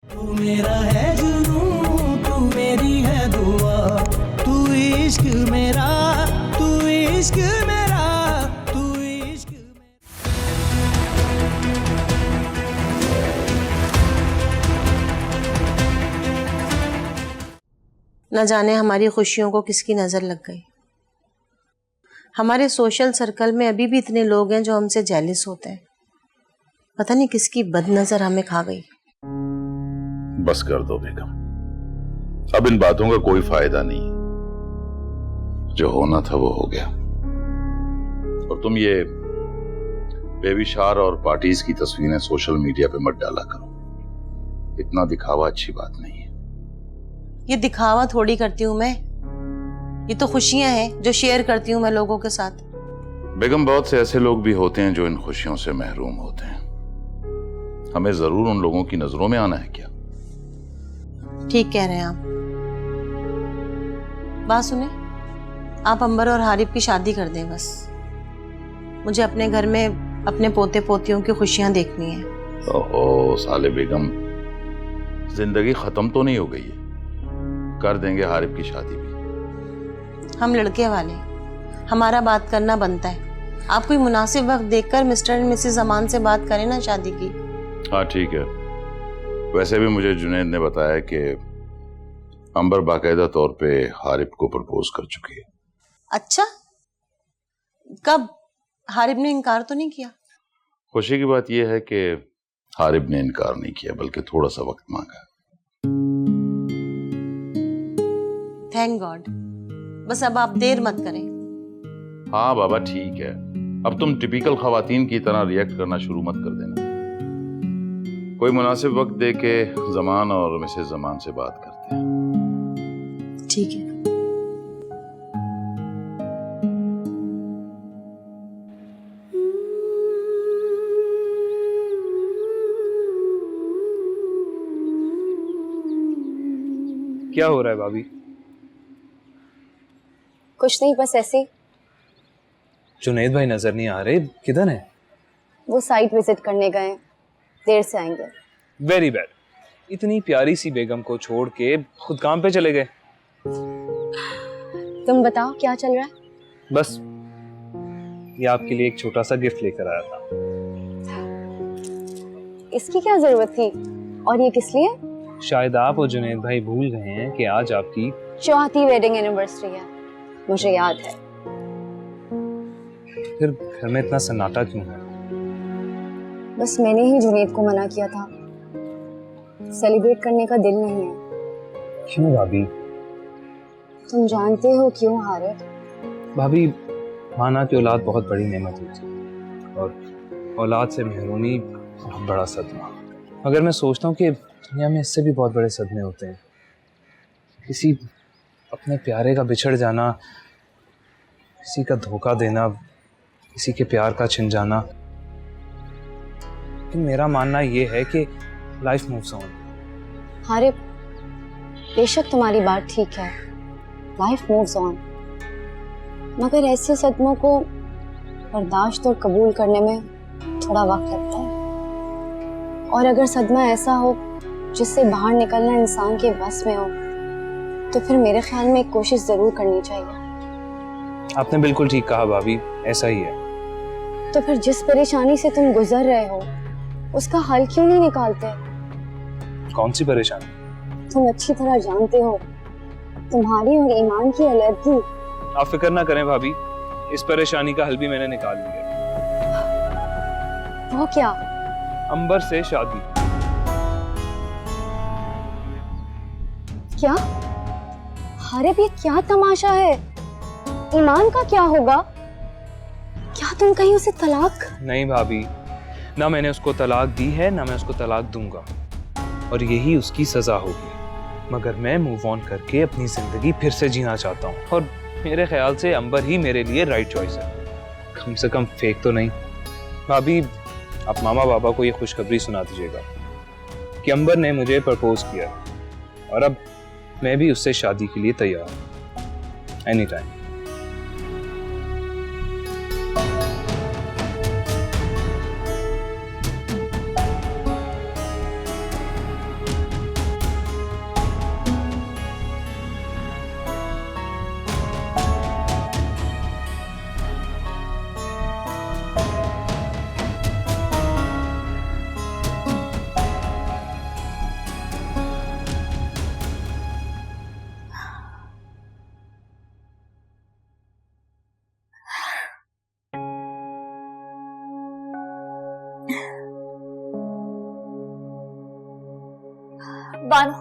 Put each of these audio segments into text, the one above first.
तू मेरा है जुनून, तू मेरी है दुआ, तू इश्क मेरा, तू इश्क मेरा, तू इश्क मेरा। न जाने हमारी खुशियों को किसकी नज़र लग गई। हमारे सोशल सर्कल में अभी भी इतने लोग हैं जो हमसे जेलिस होते हैं। पता नहीं किसकी बदनजर हमें खा गई। बस कर दो बेगम, अब इन बातों का कोई फायदा नहीं। जो होना था वो हो गया। और तुम ये बेबी शार और पार्टीज की तस्वीरें सोशल मीडिया पे मत डाला करो। इतना दिखावा अच्छी बात नहीं है। ये दिखावा थोड़ी करती हूँ मैं, ये तो खुशियां हैं जो शेयर करती हूँ मैं लोगों के साथ। बेगम, बहुत से ऐसे लोग भी होते हैं जो इन खुशियों से महरूम होते हैं। हमें जरूर उन लोगों की नजरों में आना है क्या? ठीक कह रहे हैं आप। बात सुने, आप अंबर और हारिब की शादी कर दें बस। मुझे अपने घर में अपने पोते पोतियों की खुशियां देखनी है। ओहो साले बेगम, जिंदगी खत्म तो नहीं हो गई है। कर देंगे हारिब की शादी भी। हम लड़के वाले, हमारा बात करना बनता है। आप कोई मुनासिब वक्त देखकर मिस्टर एंड मिसेस अमान से बात करें ना शादी की। हाँ ठीक है। वैसे भी मुझे जुनैद ने बताया कि अंबर बाकायदा तौर पे हारिब को प्रपोज कर चुकी है। अच्छा, कब? हारिब ने इनकार तो नहीं किया? खुशी की बात यह है कि हारिब ने इनकार नहीं किया, बल्कि थोड़ा सा वक्त मांगा। Thank God. बस अब आप देर मत करें। हाँ बाबा ठीक है, अब तुम टिपिकल खवातीन की तरह रिएक्ट करना शुरू मत कर देना। कोई मुनासिब वक्त दे के जमान और मिसेस जमान से बात करते हैं। ठीक है। क्या हो रहा है भाभी? कुछ नहीं, बस ऐसे ही। जुनैद भाई नजर नहीं आ रहे, किधर हैं? वो साइट विजिट करने गए, देर से आएंगे। Very bad. इतनी प्यारी सी बेगम को छोड़ के खुद काम पे चले गए। तुम बताओ क्या चल रहा है? बस ये आपके लिए एक छोटा सा गिफ्ट लेकर आया था। इसकी क्या जरूरत थी? और ये किस लिए? शायद आप और जुनैद भाई भूल गए हैं कि आज आपकी 4वीं वेडिंग एनिवर्सरी है। मुझे याद है। फिर घर में इतना सन्नाटा क्यों है? बस मैंने ही जुनैद को मना किया था। सेलिब्रेट करने का दिल नहीं है। क्यों भाभी? तुम जानते हो क्यों हारिब? भाभी, माना की औलाद बहुत बड़ी नेमत होती है और औलाद से महरूमी बहुत बड़ा सदमा। मगर मैं सोचता हूँ कि दुनिया में इससे भी बहुत बड़े सदमे होते हैं। किसी अपने प्यारे का बिछड़ जाना, किसी का धोखा देना, किसी के प्यार का छिन जाना। लेकिन मेरा मानना ये है कि लाइफ मूव्स ऑन। हारिब, बेशक तुम्हारी बात ठीक है, लाइफ मूव्स ऑन, मगर ऐसे सदमों को बर्दाश्त और कबूल करने में थोड़ा वक्त लगता है। और अगर सदमा ऐसा हो जिससे बाहर निकलना इंसान के बस में हो, तो फिर मेरे ख्याल में एक कोशिश जरूर करनी चाहिए। आपने बिल्कुल ठीक कहा भाभी, ऐसा ही है। तो फिर जिस परेशानी से तुम गुजर रहे हो उसका हल क्यों नहीं निकालते? कौन सी परेशानी? तुम अच्छी तरह जानते हो, तुम्हारी और ईमान की अलग। आप फिक्र ना करें भाभी, इस परेशानी का हल भी मैंने निकाल लिया। वो क्या? अंबर से शादी। क्या? हारिब, ये क्या तमाशा है? ईमान का क्या होगा? क्या तुम कहीं उसे तलाक? नहीं भाभी, ना मैंने उसको तलाक दी है, ना मैं उसको तलाक दूंगा, और यही उसकी सजा होगी। मगर मैं मूव ऑन करके अपनी जिंदगी फिर से जीना चाहता हूँ, और मेरे ख्याल से अंबर ही मेरे लिए राइट चॉइस है। कम से कम फेक तो नहीं। भाभी, आप मामा बाबा को ये खुशखबरी सुना दीजिएगा कि अंबर ने मुझे प्रपोज किया, और अब मैं भी उससे शादी के लिए तैयार हूँ, any time. Bano,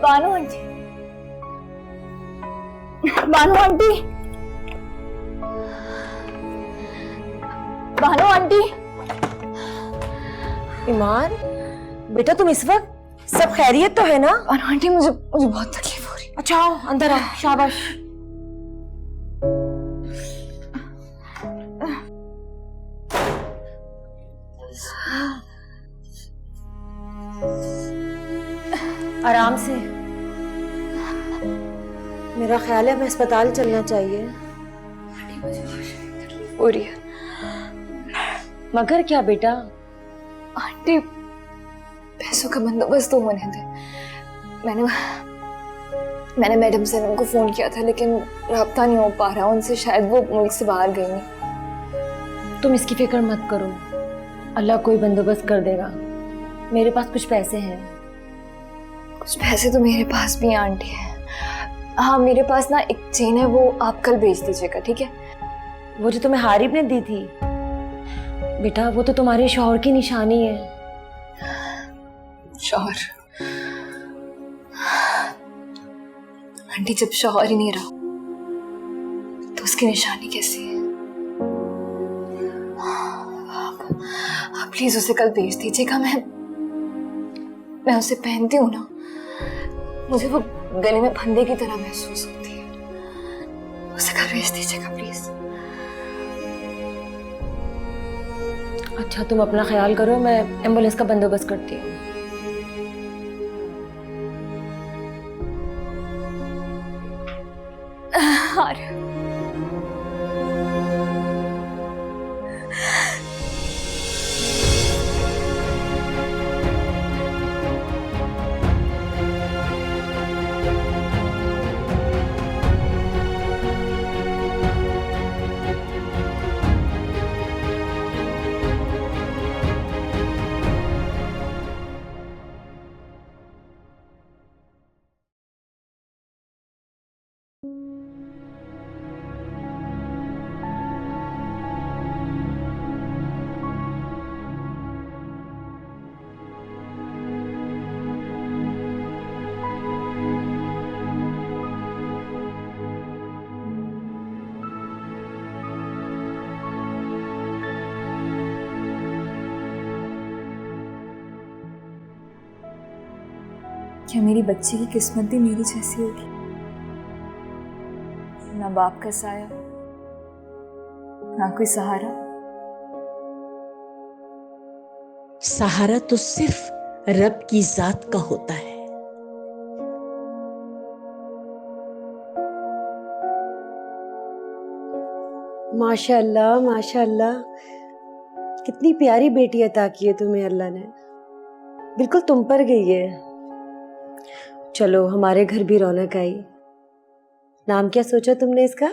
Bano aunty, Bano aunty, Bano aunty. Iman, बेटा तुम इस वक्त सब खैरियत तो है ना? बानो आंटी, मुझे बहुत तकलीफ हो रही है। अच्छा आओ अंदर आओ, शाबाश। आराम से। मेरा ख्याल है हमें अस्पताल चलना चाहिए। हो रही है। मगर क्या बेटा? आंटी, पैसों का बंदोबस्त तो होने दे। मैंने मैडम से उनको फोन किया था, लेकिन राब्ता नहीं हो पा रहा उनसे। शायद वो मुल्क से बाहर गई नहीं। तुम इसकी फिक्र मत करो, अल्लाह कोई बंदोबस्त कर देगा। मेरे पास कुछ पैसे हैं। कुछ पैसे तो मेरे पास भी हैं आंटी है। हाँ, मेरे पास ना एक चेन है, वो आप कल भेज दीजिएगा, ठीक है? वो जो तुम्हें हारिब ने दी थी बेटा, वो तो तुम्हारे शौहर की निशानी है। शौहर? आंटी, जब शौहर ही नहीं रहा तो उसकी निशानी कैसी है? आप प्लीज उसे कल भेज दीजिएगा। मैं उसे पहनती हूँ ना, मुझे वो गले में फंदे की तरह महसूस होती है। उसे कल भेज दीजिएगा प्लीज। अच्छा तुम अपना ख्याल करो, मैं एम्बुलेंस का बंदोबस्त करती हूँ। क्या मेरी बच्ची की किस्मत भी मेरी जैसी होगी? ना बाप का साया, ना कोई सहारा। सहारा तो सिर्फ रब की जात का होता है। माशाअल्लाह माशाअल्लाह, कितनी प्यारी बेटी अता की है तुम्हें अल्लाह ने। बिल्कुल तुम पर गई है। चलो हमारे घर भी रौनक आई। नाम क्या सोचा तुमने इसका?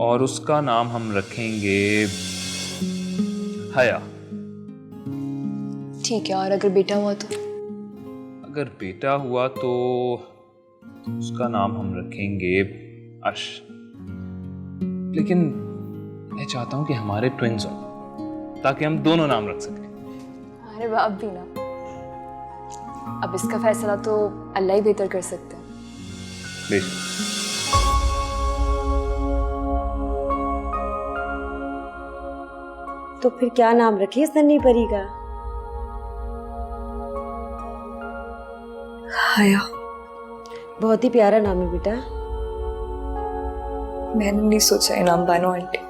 और उसका नाम हम रखेंगे हया। ठीक है, और अगर बेटा हुआ तो? अगर बेटा हुआ तो उसका नाम हम रखेंगे अर्श। लेकिन मैं चाहता हूं कि हमारे ट्विंस हो, ताकि हम दोनों नाम रख सकें। अरे बाप भी ना, अब इसका फैसला तो अल्लाह ही बेहतर कर सकते हैं। बेशक। तो फिर क्या नाम रखे सन्नी परी का? हया। बहुत ही प्यारा नाम है बेटा। मैंने नहीं सोचा ये नाम बानो आंटी।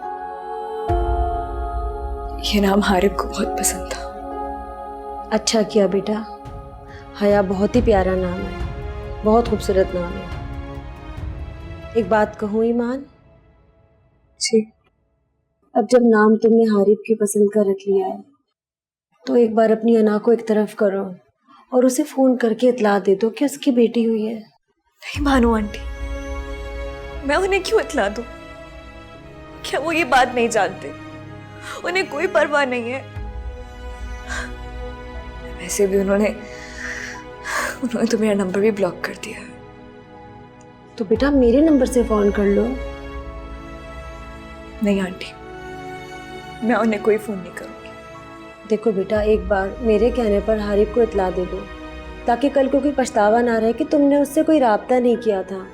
ये नाम हारिब को बहुत पसंद था। अच्छा किया बेटा। हया बहुत ही प्यारा नाम है, बहुत खूबसूरत नाम है। एक बात कहूँ ईमान? जी। अब जब नाम तुमने हारिब की पसंद का रख लिया है तो एक बार अपनी अना को एक तरफ करो और उसे फोन करके इतला दे दो कि उसकी बेटी हुई है। नहीं भानु आंटी, मैं उन्हें क्यों इतला दूं? क्या वो ये बात नहीं जानते? उन्हें कोई परवाह नहीं है। वैसे भी उन्होंने तो मेरा नंबर भी ब्लॉक कर दिया है। तो बेटा मेरे नंबर से फोन कर लो। नहीं आंटी, मैं उन्हें कोई फोन नहीं करूंगी। देखो बेटा, एक बार मेरे कहने पर हारिब को इतला दे दो ताकि कल को कोई पछतावा ना रहे कि तुमने उससे कोई राब्ता नहीं किया था।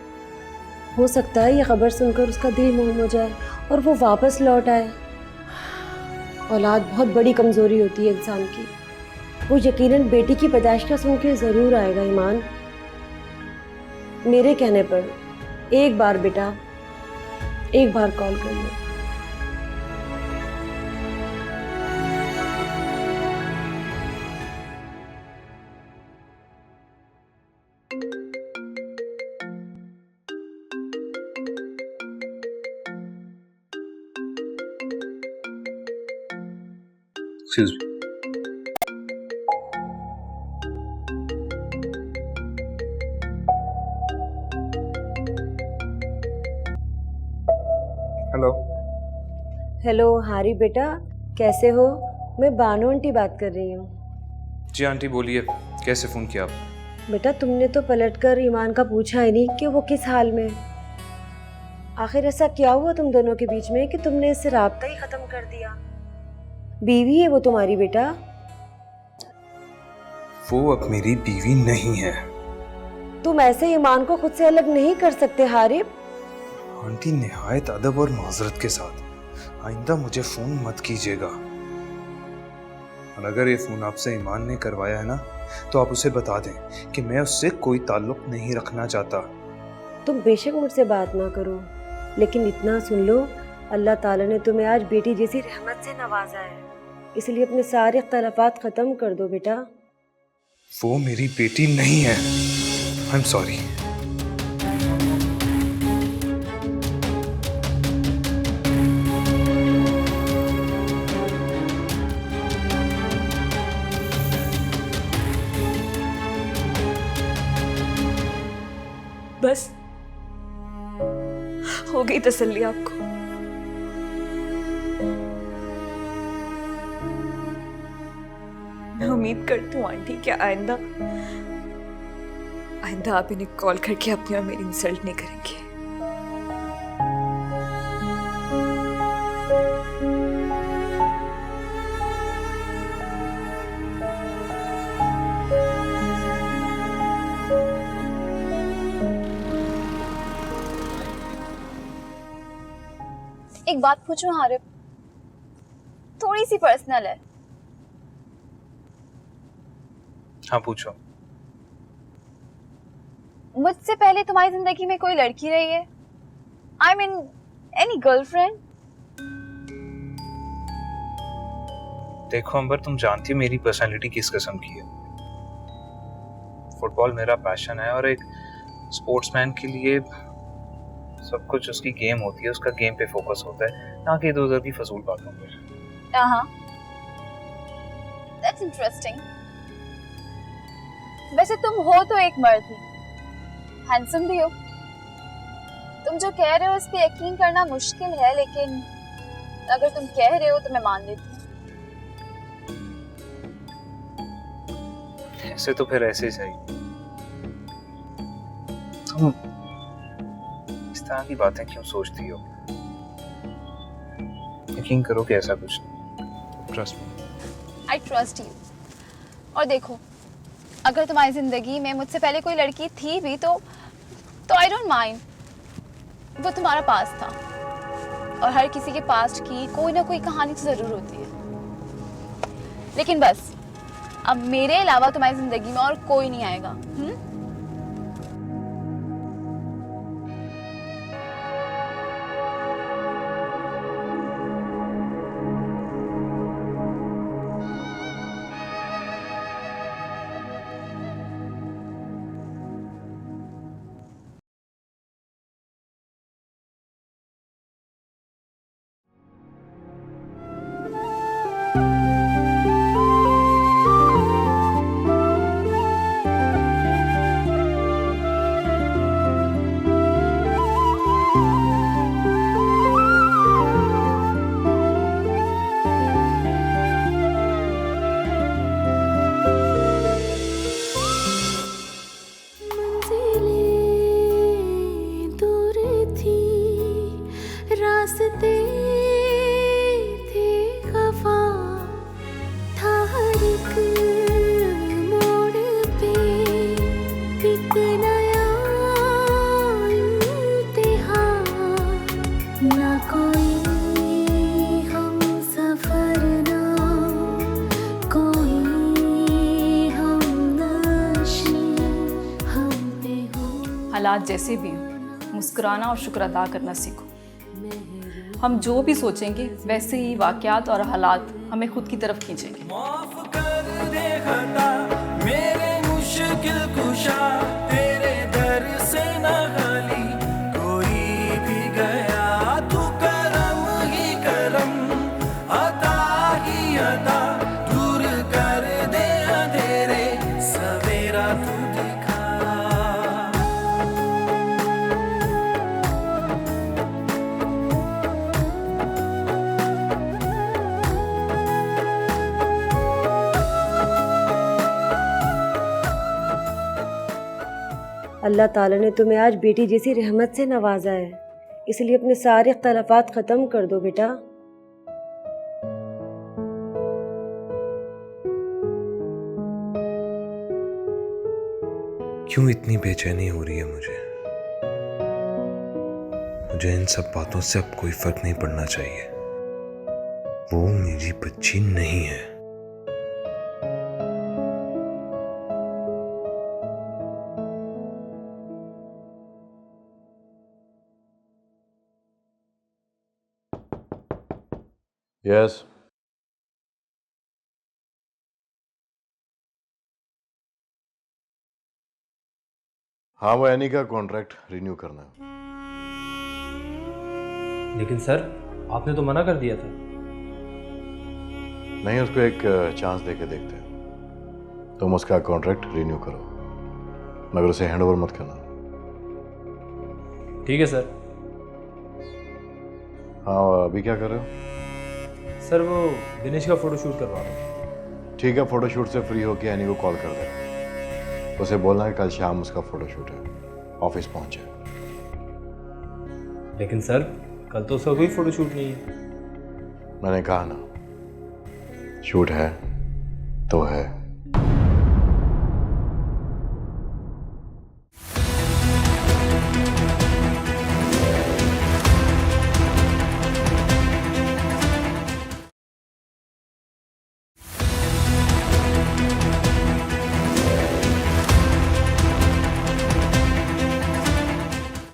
हो सकता है ये खबर सुनकर उसका दिल मोम हो जाए और वो वापस लौट आए। औलाद बहुत बड़ी कमजोरी होती है इंसान की। वो यकीनन बेटी की पैदाइश का सुन के जरूर आएगा ईमान। मेरे कहने पर एक बार बेटा, एक बार कॉल कर लो। Excuse me. Hello. Hello Harib बेटा, कैसे हो? मैं बानो आंटी बात कर रही हूँ। जी आंटी बोलिए, कैसे फ़ोन किया आप? बेटा तुमने तो पलटकर ईमान का पूछा ही नहीं कि वो किस हाल में। आखिर ऐसा क्या हुआ तुम दोनों के बीच में कि तुमने इससे राब्ता ही खत्म कर दिया? बीवी है वो तुम्हारी बेटा? वो अब मेरी बीवी नहीं है। तुम ऐसे ईमान को खुद से अलग नहीं कर सकते हारिब। आंटी निहायत अदब और माजरत के साथ, आइंदा मुझे फ़ोन मत कीजिएगा। और अगर ये फ़ोन आपसे ईमान ने करवाया है ना, तो आप उसे बता दें कि मैं उससे कोई ताल्लुक नहीं रखना चाहता। तुम बेशक मुझसे बात ना करो, लेकिन इतना सुन लो, अल्लाह ताला ने तुम्हें आज बेटी जैसी रहमत से नवाजा है, इसलिए अपने सारे इख्तलाफात ख़त्म कर दो बेटा। वो मेरी बेटी नहीं है। I am sorry. बस हो गई तसल्ली आपको? मैं उम्मीद करती हूँ आंटी कि आइंदा आप इन्हें कॉल करके अपनी और मेरी इंसल्ट नहीं करेंगे। एक बात पूछूं हारिब, थोड़ी सी पर्सनल है। हाँ पूछो। मुझसे पहले तुम्हारी जिंदगी में कोई लड़की रही है? I mean any girlfriend? देखो अंबर, तुम जानती हो मेरी पर्सनालिटी किस किस्म की है। फुटबॉल मेरा पैशन है और एक स्पोर्ट्समैन के लिए सब कुछ उसकी गेम होती है, उसका गेम पे फोकस होता है, ना कि इधर उधर की फजूल बातों पर। हाँ, दैट्स इंटरेस्टिंग। वैसे तुम हो तो एक मर्द ही, हैंडसम भी हो। तुम जो कह रहे हो उस पे यकीन करना मुश्किल है, लेकिन अगर तुम कह रहे हो तो मैं मान लेती हूँ। ऐसे तो फिर ऐसे ही सही। तुम इस तरह की बातें क्यों सोचती हो? यकीन करो कि ऐसा कुछ नहीं। Trust me. I trust you. और देखो, अगर तुम्हारी जिंदगी में मुझसे पहले कोई लड़की थी भी तो आई डोंट माइंड। वो तुम्हारा पास्ट था, और हर किसी के पास्ट की कोई ना कोई कहानी तो जरूर होती है। लेकिन बस अब मेरे अलावा तुम्हारी जिंदगी में और कोई नहीं आएगा। वास्ते थे खफा था हर एक मोड़ पे एक नया इम्तिहान ना कोई हम सफर ना कोई हम नशी हम पे हो। हालात जैसे भी हों, मुस्कुराना और शुक्र अदा करना सीखो। हम जो भी सोचेंगे वैसे ही वाक़यात और हालात हमें खुद की तरफ खींचेंगे। माफ कर दे खता मेरे मुश्किल कुशा, तेरे दर से न खाली कोई भी गया। तू करम ही करम, अता ही अता, दूर कर दे अंधेरे सवेरा तू दिखा। अल्लाह ताला ने तुम्हें आज बेटी जैसी रहमत से नवाजा है, इसलिए अपने सारे इख्तलाफात ख़त्म कर दो बेटा। क्यों इतनी बेचैनी हो रही है मुझे? मुझे इन सब बातों से अब कोई फर्क नहीं पड़ना चाहिए। वो मेरी बच्ची नहीं है। यस हाँ, वो एनी का कॉन्ट्रैक्ट रिन्यू करना है। लेकिन सर आपने तो मना कर दिया था। नहीं, उसको एक चांस देके देखते हैं। तुम उसका कॉन्ट्रैक्ट रिन्यू करो, मगर उसे हैंडओवर मत करना। ठीक है सर। हाँ, अभी क्या कर रहे हो? सर वो दिनेश का फोटोशूट करवा रहा हूँ। ठीक है, फोटोशूट से फ्री होके एनी को कॉल कर दे। उसे बोलना है कल शाम उसका फोटोशूट है, ऑफिस पहुंचे। लेकिन सर कल तो उसका कोई फोटोशूट नहीं है। मैंने कहा ना, शूट है तो है।